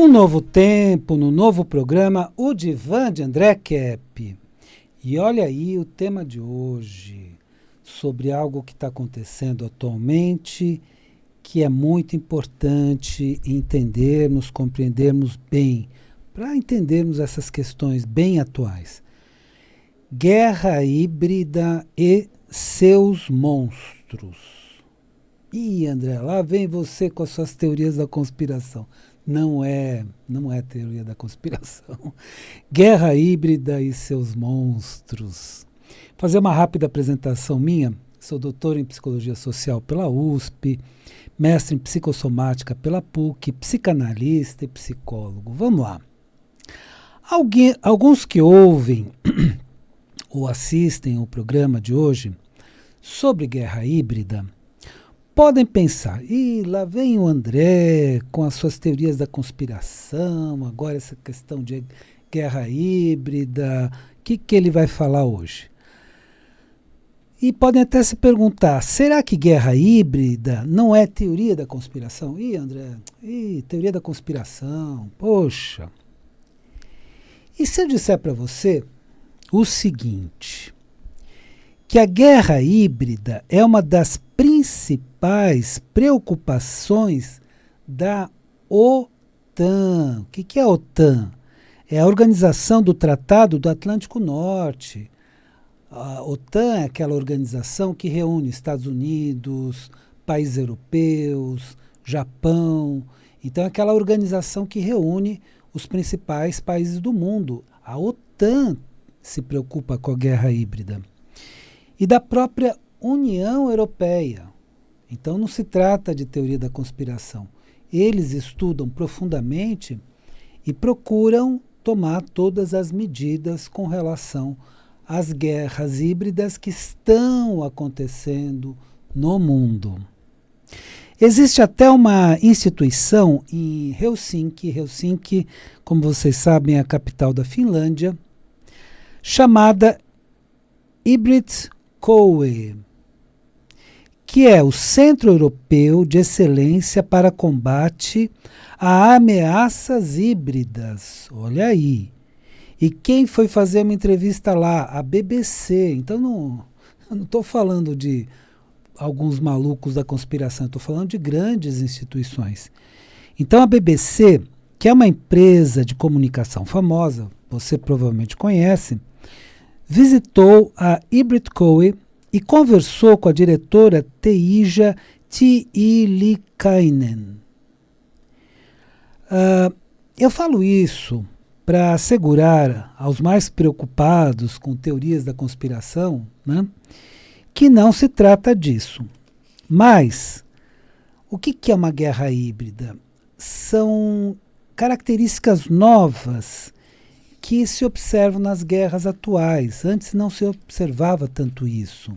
novo tempo, no novo programa, o Divã de André Kepp. E olha aí o tema de hoje, sobre algo que está acontecendo atualmente, que é muito importante entendermos, compreendermos bem, para entendermos essas questões bem atuais. Guerra híbrida e seus monstros. Ih, André, lá vem você com as suas teorias da conspiração. Não é teoria da conspiração. Guerra híbrida e seus monstros. Fazer uma rápida apresentação minha. Sou doutor em psicologia social pela USP, mestre em psicossomática pela PUC, psicanalista e psicólogo. Vamos lá. Alguns que ouvem ou assistem o programa de hoje sobre guerra híbrida podem pensar, lá vem o André com as suas teorias da conspiração, agora essa questão de guerra híbrida, o que ele vai falar hoje? E podem até se perguntar, será que guerra híbrida não é teoria da conspiração? André, teoria da conspiração, poxa. E se eu disser para você o seguinte, que a guerra híbrida é uma das principais preocupações da OTAN. O que é a OTAN? É a Organização do Tratado do Atlântico Norte. A OTAN é aquela organização que reúne Estados Unidos, países europeus, Japão. Então é aquela organização que reúne os principais países do mundo. A OTAN se preocupa com a guerra híbrida. E da própria União Europeia. Então não se trata de teoria da conspiração. Eles estudam profundamente e procuram tomar todas as medidas com relação às guerras híbridas que estão acontecendo no mundo. Existe até uma instituição em Helsinki. Helsinki, como vocês sabem, é a capital da Finlândia, chamada Hybrid COE, que é o Centro Europeu de Excelência para Combate a Ameaças Híbridas. Olha aí. E quem foi fazer uma entrevista lá? A BBC. Então eu não estou falando de alguns malucos da conspiração, estou falando de grandes instituições. Então a BBC, que é uma empresa de comunicação famosa, você provavelmente conhece, visitou a Hybrid COE e conversou com a diretora Teija Tiilikainen. Eu falo isso para assegurar aos mais preocupados com teorias da conspiração, né, que não se trata disso. Mas o que é uma guerra híbrida? São características novas que se observam nas guerras atuais. Antes não se observava tanto isso.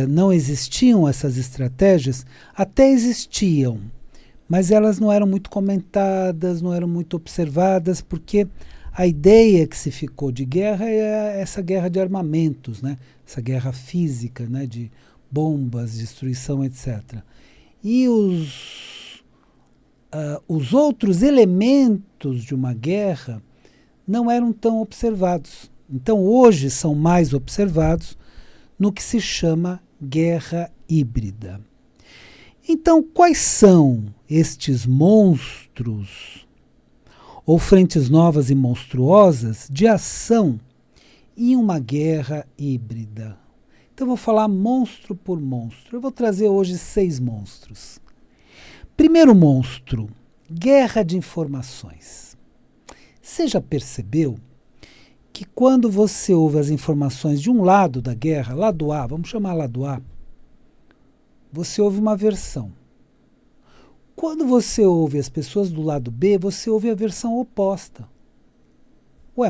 Não existiam essas estratégias, até existiam, mas elas não eram muito comentadas, não eram muito observadas, porque a ideia que se ficou de guerra é essa guerra de armamentos, né? Essa guerra física, né? De bombas, destruição, etc. E os outros elementos de uma guerra não eram tão observados. Então hoje são mais observados no que se chama guerra híbrida. Então quais são estes monstros ou frentes novas e monstruosas de ação em uma guerra híbrida? Então eu vou falar monstro por monstro. Eu vou trazer hoje 6 monstros. Primeiro monstro, guerra de informações. Você já percebeu que quando você ouve as informações de um lado da guerra, lado A, vamos chamar lado A, você ouve uma versão. Quando você ouve as pessoas do lado B, você ouve a versão oposta.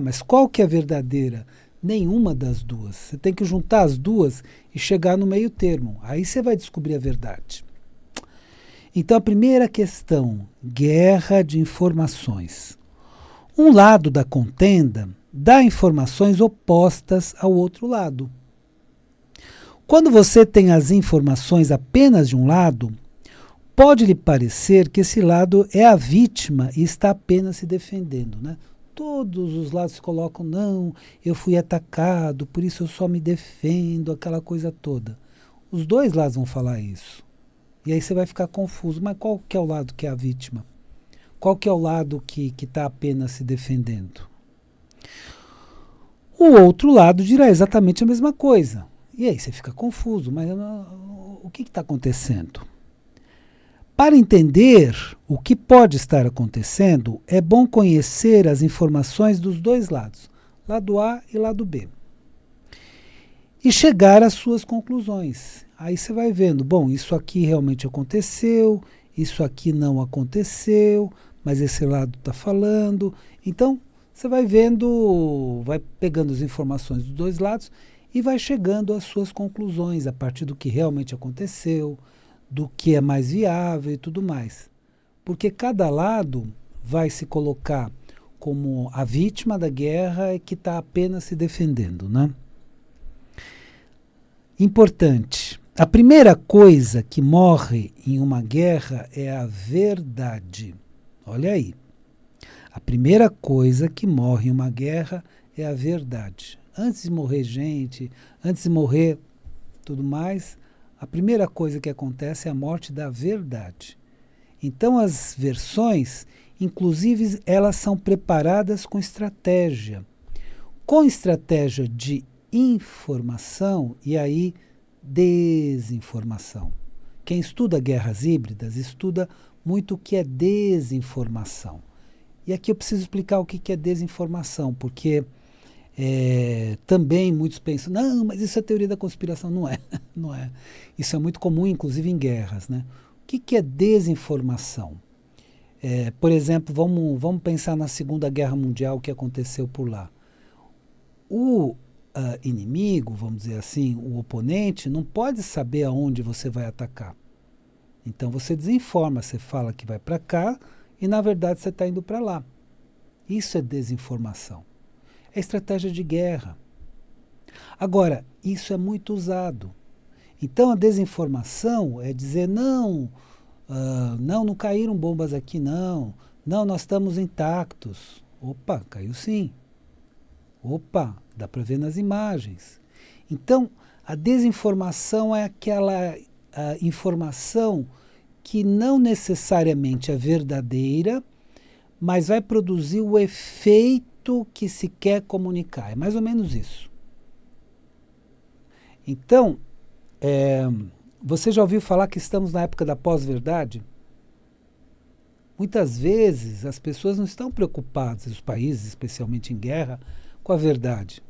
Mas qual que é a verdadeira? Nenhuma das duas. Você tem que juntar as duas e chegar no meio termo. Aí você vai descobrir a verdade. Então a primeira questão, guerra de informações. Um lado da contenda dá informações opostas ao outro lado. Quando você tem as informações apenas de um lado, Pode lhe parecer que esse lado é a vítima e está apenas se defendendo, né? Todos os lados se colocam, não, eu fui atacado, por isso eu só me defendo, aquela coisa toda. Os dois lados vão falar isso. E aí você vai ficar confuso. Mas qual que é o lado que é a vítima? Qual que é o lado que está apenas se defendendo? O outro lado dirá exatamente a mesma coisa. E aí você fica confuso. Mas o que está acontecendo? Para entender o que pode estar acontecendo, é bom conhecer as informações dos dois lados, lado A e lado B, e chegar às suas conclusões. Aí você vai vendo, bom, isso aqui realmente aconteceu, isso aqui não aconteceu, mas esse lado está falando. Então, você vai vendo, vai pegando as informações dos dois lados e vai chegando às suas conclusões a partir do que realmente aconteceu, do que é mais viável e tudo mais. Porque cada lado vai se colocar como a vítima da guerra que está apenas se defendendo, né? Importante. A primeira coisa que morre em uma guerra é a verdade. Olha aí. A primeira coisa que morre em uma guerra é a verdade. Antes de morrer gente, antes de morrer tudo mais, a primeira coisa que acontece é a morte da verdade. Então as versões, inclusive, elas são preparadas com estratégia. Com estratégia de informação e aí desinformação. Quem estuda guerras híbridas estuda muito o que é desinformação. E aqui eu preciso explicar o que é desinformação, porque também muitos pensam, não, mas isso é teoria da conspiração. Não é, não é. Isso é muito comum, inclusive em guerras, né? O que é desinformação? Por exemplo, vamos pensar na Segunda Guerra Mundial, o que aconteceu por lá. O inimigo, vamos dizer assim, o oponente, não pode saber aonde você vai atacar. Então você desinforma, você fala que vai para cá e na verdade você está indo para lá. Isso é desinformação. É estratégia de guerra. Agora, isso é muito usado. Então a desinformação é dizer não, não caíram bombas aqui não, nós estamos intactos. Opa, caiu sim. Opa, dá para ver nas imagens. Então, a desinformação é aquela informação que não necessariamente é verdadeira, mas vai produzir o efeito que se quer comunicar. É mais ou menos isso. Então, você já ouviu falar que estamos na época da pós-verdade? Muitas vezes as pessoas não estão preocupadas, os países, especialmente em guerra, com a verdade.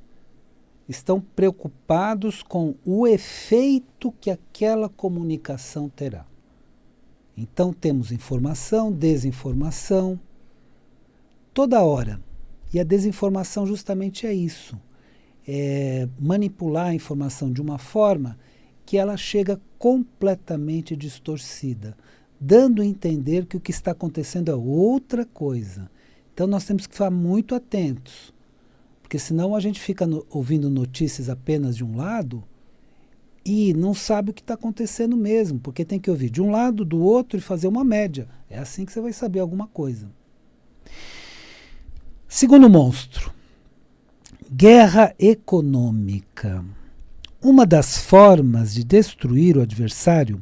Estão preocupados com o efeito que aquela comunicação terá. Então temos informação, desinformação, toda hora. E a desinformação justamente é isso. É manipular a informação de uma forma que ela chega completamente distorcida, dando a entender que o que está acontecendo é outra coisa. Então nós temos que ficar muito atentos, porque senão a gente fica ouvindo notícias apenas de um lado e não sabe o que está acontecendo mesmo, porque tem que ouvir de um lado, do outro e fazer uma média. É assim que você vai saber alguma coisa. Segundo monstro, guerra econômica. Uma das formas de destruir o adversário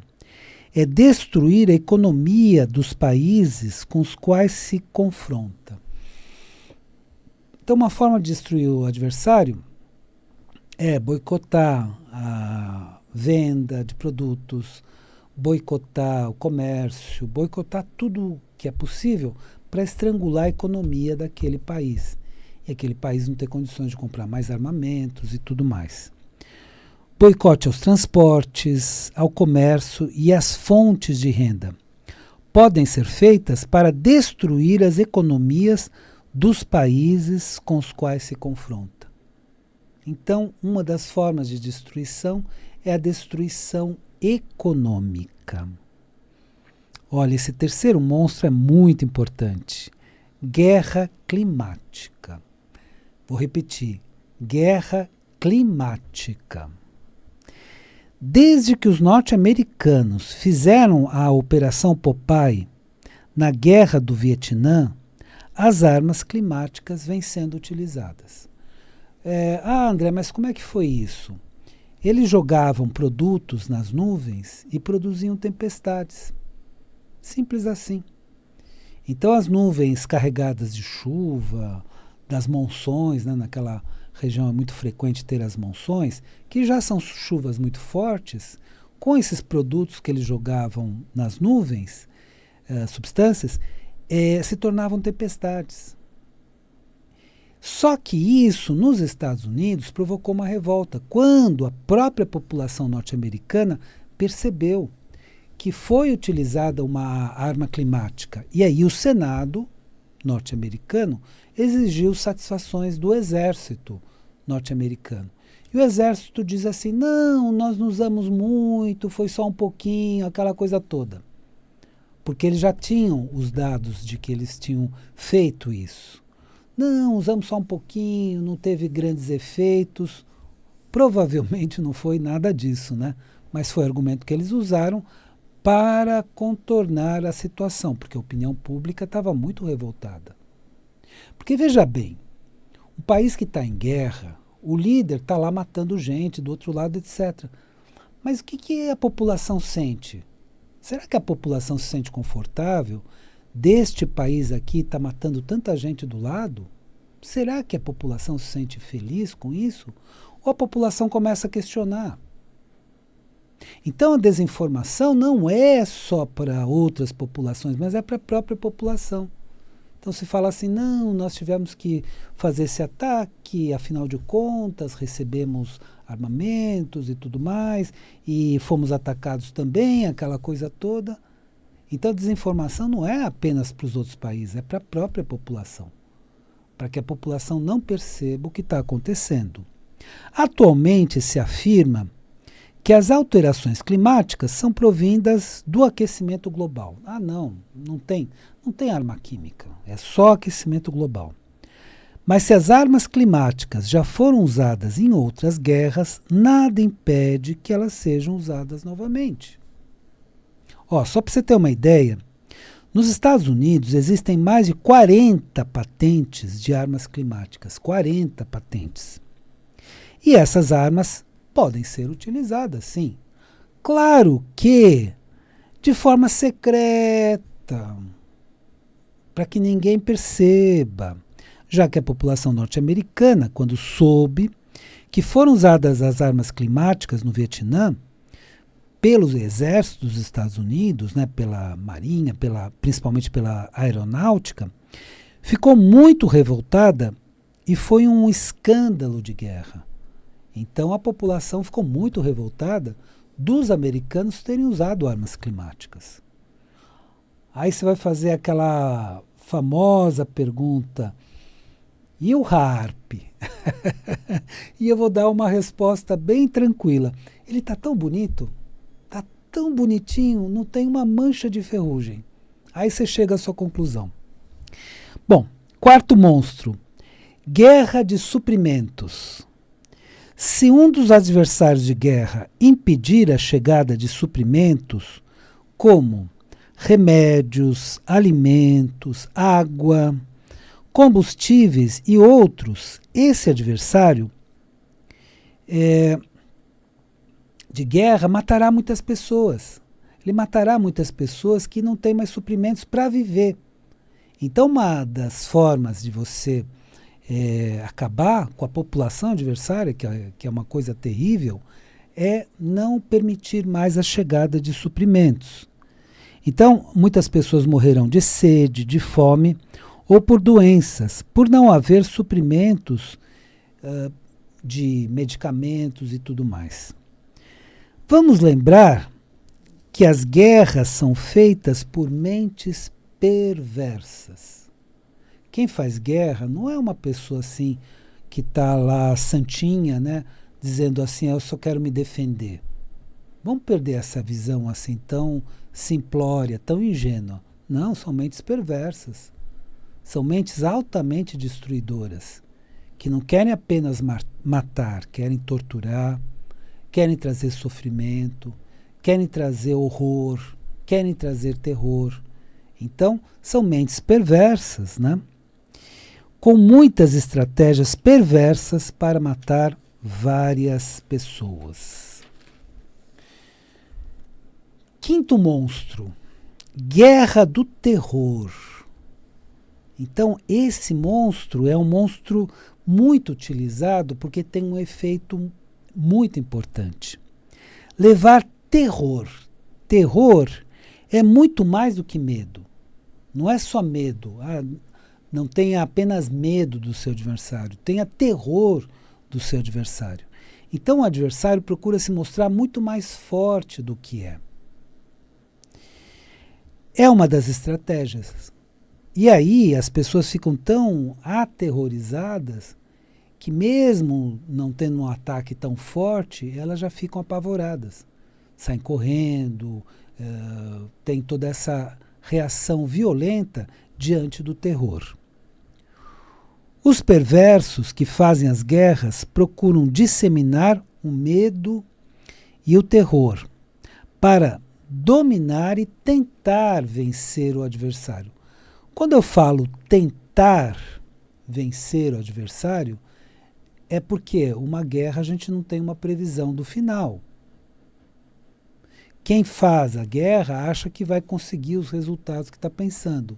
é destruir a economia dos países com os quais se confronta. Então, uma forma de destruir o adversário é boicotar a venda de produtos, boicotar o comércio, boicotar tudo que é possível para estrangular a economia daquele país. E aquele país não ter condições de comprar mais armamentos e tudo mais. Boicote aos transportes, ao comércio e às fontes de renda. Podem ser feitas para destruir as economias dos países com os quais se confronta. Então, uma das formas de destruição é a destruição econômica. Olha, esse terceiro monstro é muito importante. Guerra climática. Vou repetir. Guerra climática. Desde que os norte-americanos fizeram a Operação Popeye na Guerra do Vietnã, as armas climáticas vêm sendo utilizadas. André, mas como é que foi isso? Eles jogavam produtos nas nuvens e produziam tempestades. Simples assim. Então as nuvens carregadas de chuva, das monções, né, naquela região é muito frequente ter as monções, que já são chuvas muito fortes, com esses produtos que eles jogavam nas nuvens, substâncias, se tornavam tempestades. Só que isso, nos Estados Unidos, provocou uma revolta, quando a própria população norte-americana percebeu que foi utilizada uma arma climática. E aí o Senado norte-americano exigiu satisfações do exército norte-americano. E o exército diz assim, não, nós não usamos muito, foi só um pouquinho, aquela coisa toda. Porque eles já tinham os dados de que eles tinham feito isso. Não, usamos só um pouquinho, não teve grandes efeitos. Provavelmente não foi nada disso, né? Mas foi o argumento que eles usaram para contornar a situação, porque a opinião pública estava muito revoltada. Porque veja bem, um país que está em guerra, o líder está lá matando gente, do outro lado, etc. Mas o que a população sente? Será que a população se sente confortável deste país aqui está matando tanta gente do lado? Será que a população se sente feliz com isso? Ou a população começa a questionar? Então a desinformação não é só para outras populações, mas é para a própria população. Então se fala assim, não, nós tivemos que fazer esse ataque, afinal de contas recebemos armamentos e tudo mais, e fomos atacados também, aquela coisa toda. Então a desinformação não é apenas para os outros países, é para a própria população, para que a população não perceba o que está acontecendo. Atualmente se afirma que as alterações climáticas são provindas do aquecimento global. Não tem arma química, é só aquecimento global. Mas se as armas climáticas já foram usadas em outras guerras, nada impede que elas sejam usadas novamente. Só para você ter uma ideia, nos Estados Unidos existem mais de 40 patentes de armas climáticas, 40 patentes. E essas armas podem ser utilizadas, sim. Claro que de forma secreta, para que ninguém perceba, já que a população norte-americana, quando soube que foram usadas as armas climáticas no Vietnã, pelos exércitos dos Estados Unidos, né, pela marinha, principalmente pela aeronáutica, ficou muito revoltada e foi um escândalo de guerra. Então a população ficou muito revoltada dos americanos terem usado armas climáticas. Aí você vai fazer aquela famosa pergunta, e o HAARP? E eu vou dar uma resposta bem tranquila. Ele está tão bonito, está tão bonitinho, não tem uma mancha de ferrugem. Aí você chega à sua conclusão. Bom, quarto monstro, guerra de suprimentos. Se um dos adversários de guerra impedir a chegada de suprimentos, como remédios, alimentos, água, combustíveis e outros, esse adversário de guerra matará muitas pessoas. Ele matará muitas pessoas que não têm mais suprimentos para viver. Então, uma das formas de você acabar com a população adversária, que é uma coisa terrível, é não permitir mais a chegada de suprimentos. Então, muitas pessoas morrerão de sede, de fome ou por doenças, por não haver suprimentos de medicamentos e tudo mais. Vamos lembrar que as guerras são feitas por mentes perversas. Quem faz guerra não é uma pessoa assim que está lá santinha, né, dizendo assim, eu só quero me defender. Vamos perder essa visão assim tão simplória, tão ingênua. Não, são mentes perversas. São mentes altamente destruidoras, que não querem apenas matar, querem torturar, querem trazer sofrimento, querem trazer horror, querem trazer terror. Então, são mentes perversas, né? Com muitas estratégias perversas para matar várias pessoas. Quinto monstro, guerra do terror. Então, esse monstro é um monstro muito utilizado porque tem um efeito muito importante. Levar terror. Terror é muito mais do que medo. Não é só medo. Não tenha apenas medo do seu adversário, tenha terror do seu adversário. Então o adversário procura se mostrar muito mais forte do que é. É uma das estratégias. E aí as pessoas ficam tão aterrorizadas que mesmo não tendo um ataque tão forte, elas já ficam apavoradas. Saem correndo, tem toda essa reação violenta diante do terror. Os perversos que fazem as guerras procuram disseminar o medo e o terror para dominar e tentar vencer o adversário. Quando eu falo tentar vencer o adversário, é porque uma guerra a gente não tem uma previsão do final. Quem faz a guerra acha que vai conseguir os resultados que está pensando,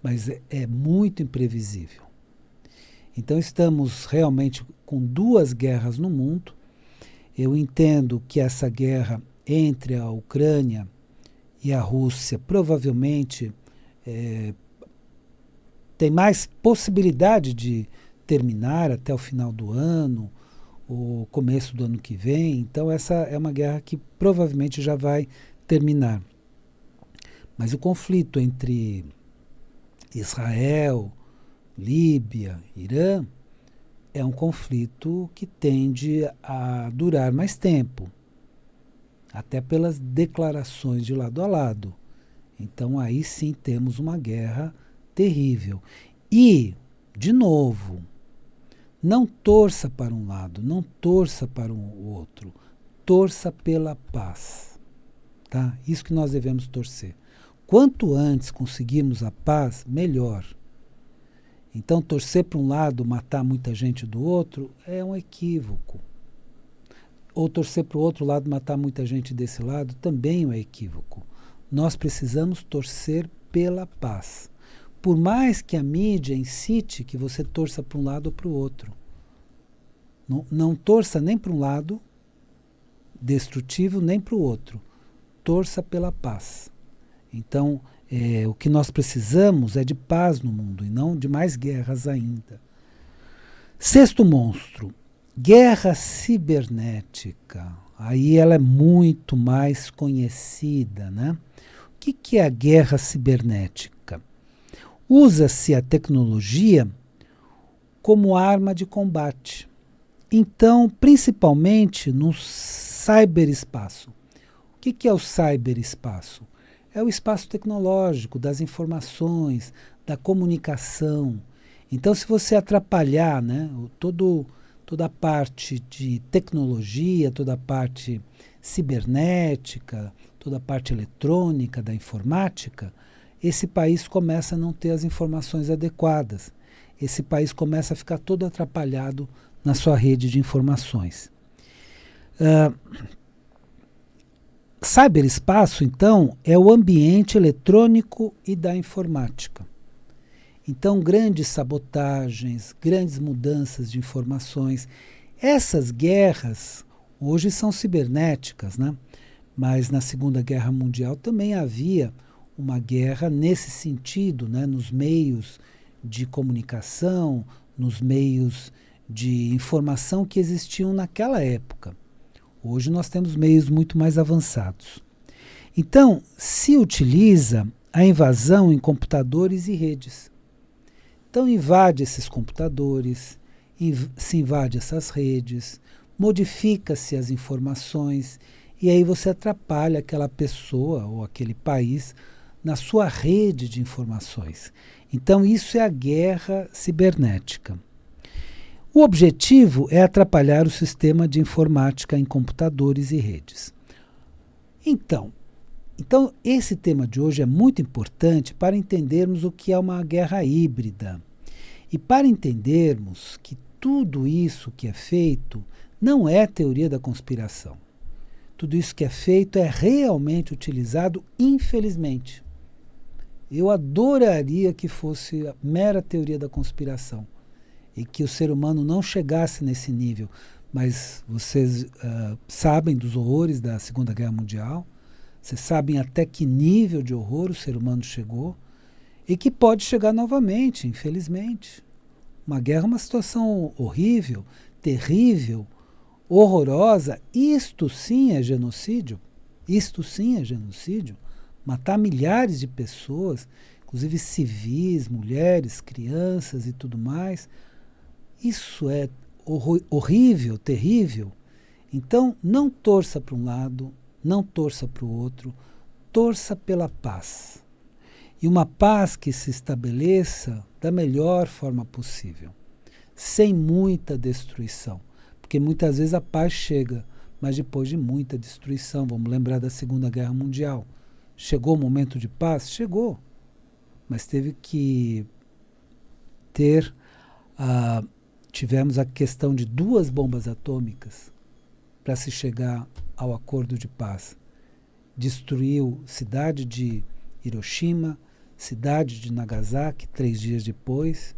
mas é muito imprevisível. Então estamos realmente com duas guerras no mundo. Eu entendo que essa guerra entre a Ucrânia e a Rússia provavelmente tem mais possibilidade de terminar até o final do ano, ou começo do ano que vem. Então essa é uma guerra que provavelmente já vai terminar. Mas o conflito entre Israel, Líbia, Irã, é um conflito que tende a durar mais tempo, até pelas declarações de lado a lado. Então aí sim temos uma guerra terrível. E, de novo, não torça para um lado, não torça para o outro, torça pela paz. Tá? Isso que nós devemos torcer. Quanto antes conseguirmos a paz, melhor. Então, torcer para um lado, matar muita gente do outro, é um equívoco. Ou torcer para o outro lado, matar muita gente desse lado, também é um equívoco. Nós precisamos torcer pela paz. Por mais que a mídia incite que você torça para um lado ou para o outro. Não torça nem para um lado destrutivo, nem para o outro. Torça pela paz. Então, o que nós precisamos é de paz no mundo e não de mais guerras ainda. Sexto monstro, guerra cibernética. Aí ela é muito mais conhecida, né? O que é a guerra cibernética? Usa-se a tecnologia como arma de combate. Então, principalmente no cyberespaço. O que é o cyberespaço? É o espaço tecnológico, das informações, da comunicação. Então, se você atrapalhar, né, toda a parte de tecnologia, toda a parte cibernética, toda a parte eletrônica, da informática, esse país começa a não ter as informações adequadas. Esse país começa a ficar todo atrapalhado na sua rede de informações. Cyberespaço, então, é o ambiente eletrônico e da informática. Então, grandes sabotagens, grandes mudanças de informações. Essas guerras hoje são cibernéticas, né? Mas na Segunda Guerra Mundial também havia uma guerra nesse sentido, né? Nos meios de comunicação, nos meios de informação que existiam naquela época. Hoje nós temos meios muito mais avançados. Então, se utiliza a invasão em computadores e redes. Então, invade esses computadores, se invade essas redes, modifica-se as informações e aí você atrapalha aquela pessoa ou aquele país na sua rede de informações. Então, isso é a guerra cibernética. O objetivo é atrapalhar o sistema de informática em computadores e redes. Então, esse tema de hoje é muito importante para entendermos o que é uma guerra híbrida. E para entendermos que tudo isso que é feito não é teoria da conspiração. Tudo isso que é feito é realmente utilizado, infelizmente. Eu adoraria que fosse a mera teoria da conspiração e que o ser humano não chegasse nesse nível. Mas vocês sabem dos horrores da Segunda Guerra Mundial, vocês sabem até que nível de horror o ser humano chegou e que pode chegar novamente, infelizmente. Uma guerra é uma situação horrível, terrível, horrorosa. Isto sim é genocídio. Isto sim é genocídio. Matar milhares de pessoas, inclusive civis, mulheres, crianças e tudo mais. Isso é horrível, terrível. Então, não torça para um lado, não torça para o outro, torça pela paz. E uma paz que se estabeleça da melhor forma possível, sem muita destruição. Porque muitas vezes a paz chega, mas depois de muita destruição. Vamos lembrar da Segunda Guerra Mundial. Chegou o momento de paz? Chegou. Mas teve que ter... tivemos a questão de 2 bombas atômicas para se chegar ao acordo de paz. Destruiu cidade de Hiroshima, cidade de Nagasaki, 3 dias depois.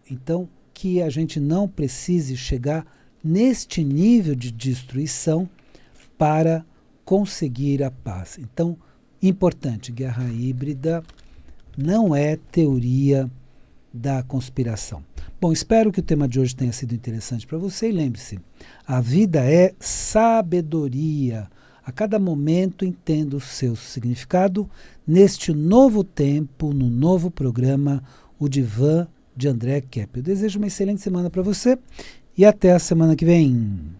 Então, que a gente não precise chegar neste nível de destruição para conseguir a paz. Então, importante, guerra híbrida não é teoria da conspiração. Bom, espero que o tema de hoje tenha sido interessante para você e lembre-se, a vida é sabedoria. A cada momento entenda o seu significado neste novo tempo, no novo programa, o Divã de André Kepp. Eu desejo uma excelente semana para você e até a semana que vem.